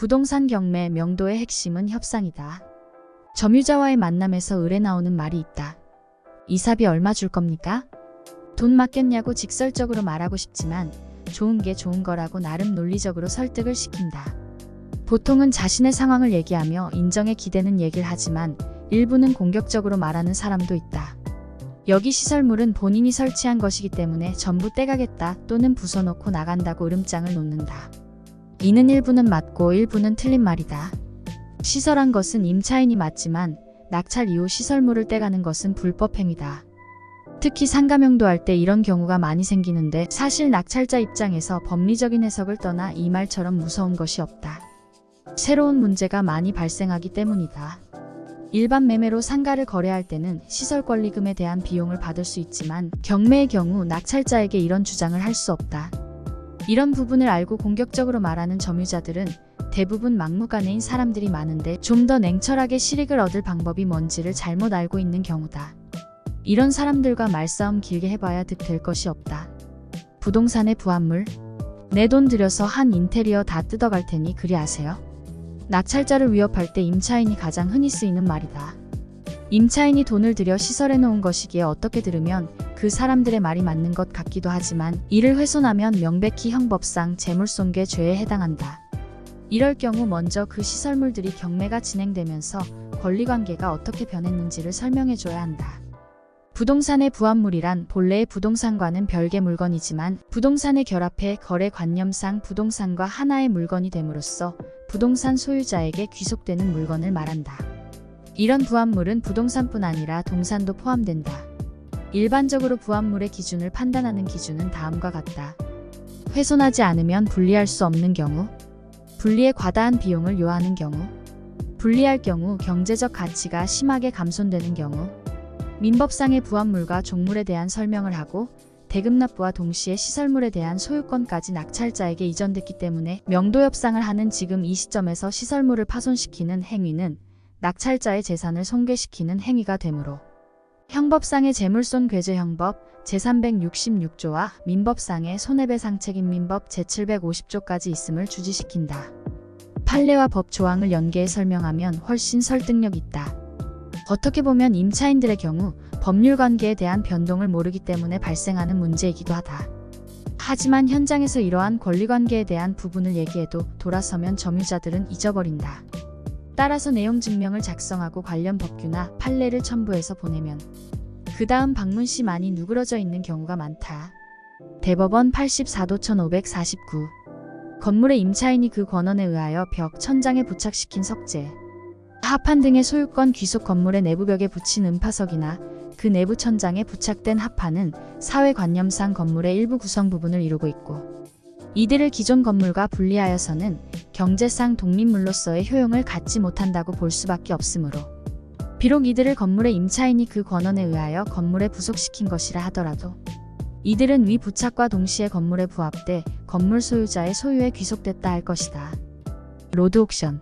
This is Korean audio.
부동산 경매 명도의 핵심은 협상이다. 점유자와의 만남에서 을에 나오는 말이 있다. 이사비 얼마 줄 겁니까? 돈 맡겼냐고 직설적으로 말하고 싶지만 좋은 게 좋은 거라고 나름 논리적으로 설득을 시킨다. 보통은 자신의 상황을 얘기하며 인정에 기대는 얘기를 하지만 일부는 공격적으로 말하는 사람도 있다. 여기 시설물은 본인이 설치한 것이기 때문에 전부 떼가겠다 또는 부숴놓고 나간다고 으름장을 놓는다. 이는 일부는 맞고 일부는 틀린 말이다. 시설한 것은 임차인이 맞지만 낙찰 이후 시설물을 떼가는 것은 불법 행위다. 특히 상가명도 할 때 이런 경우가 많이 생기는데 사실 낙찰자 입장에서 법리적인 해석을 떠나 이 말처럼 무서운 것이 없다. 새로운 문제가 많이 발생하기 때문이다. 일반 매매로 상가를 거래할 때는 시설권리금에 대한 비용을 받을 수 있지만 경매의 경우 낙찰자에게 이런 주장을 할 수 없다. 이런 부분을 알고 공격적으로 말하는 점유자들은 대부분 막무가내인 사람들이 많은데 좀 더 냉철하게 실익을 얻을 방법이 뭔지를 잘못 알고 있는 경우다. 이런 사람들과 말싸움 길게 해봐야 득될 것이 없다. 부동산의 부합물? 내 돈 들여서 한 인테리어 다 뜯어갈 테니 그리 아세요? 낙찰자를 위협할 때 임차인이 가장 흔히 쓰이는 말이다. 임차인이 돈을 들여 시설해 놓은 것이기에 어떻게 들으면 그 사람들의 말이 맞는 것 같기도 하지만 이를 훼손하면 명백히 형법상 재물손괴 죄에 해당한다. 이럴 경우 먼저 그 시설물들이 경매가 진행되면서 권리관계가 어떻게 변했는지를 설명해줘야 한다. 부동산의 부합물이란 본래의 부동산과는 별개 물건이지만 부동산에 결합해 거래관념상 부동산과 하나의 물건이 됨으로써 부동산 소유자에게 귀속되는 물건을 말한다. 이런 부합물은 부동산뿐 아니라 동산도 포함된다. 일반적으로 부합물의 기준을 판단하는 기준은 다음과 같다. 훼손하지 않으면 분리할 수 없는 경우, 분리에 과다한 비용을 요하는 경우, 분리할 경우 경제적 가치가 심하게 감손되는 경우, 민법상의 부합물과 종물에 대한 설명을 하고 대금납부와 동시에 시설물에 대한 소유권까지 낙찰자에게 이전됐기 때문에 명도협상을 하는 지금 이 시점에서 시설물을 파손시키는 행위는 낙찰자의 재산을 손괴시키는 행위가 되므로 형법상의 재물손괴죄형법 제366조와 민법상의 손해배상책임민법 제750조까지 있음을 주지시킨다. 판례와 법 조항을 연계해 설명하면 훨씬 설득력 있다. 어떻게 보면 임차인들의 경우 법률 관계에 대한 변동을 모르기 때문에 발생하는 문제이기도 하다. 하지만 현장에서 이러한 권리관계에 대한 부분을 얘기해도 돌아서면 점유자들은 잊어버린다. 따라서 내용 증명을 작성하고 관련 법규나 판례를 첨부해서 보내면 그 다음 방문 시 많이 누그러져 있는 경우가 많다. 대법원 84도 1549. 건물의 임차인이 그 권원에 의하여 벽, 천장에 부착시킨 석재, 하판 등의 소유권 귀속 건물의 내부벽에 붙인 음파석이나 그 내부 천장에 부착된 하판은 사회관념상 건물의 일부 구성 부분을 이루고 있고 이들을 기존 건물과 분리하여서는 경제상 독립물로서의 효용을 갖지 못한다고 볼 수밖에 없으므로 비록 이들을 건물의 임차인이 그 권원에 의하여 건물에 부속시킨 것이라 하더라도 이들은 위 부착과 동시에 건물에 부합돼 건물 소유자의 소유에 귀속됐다 할 것이다. 로드 옥션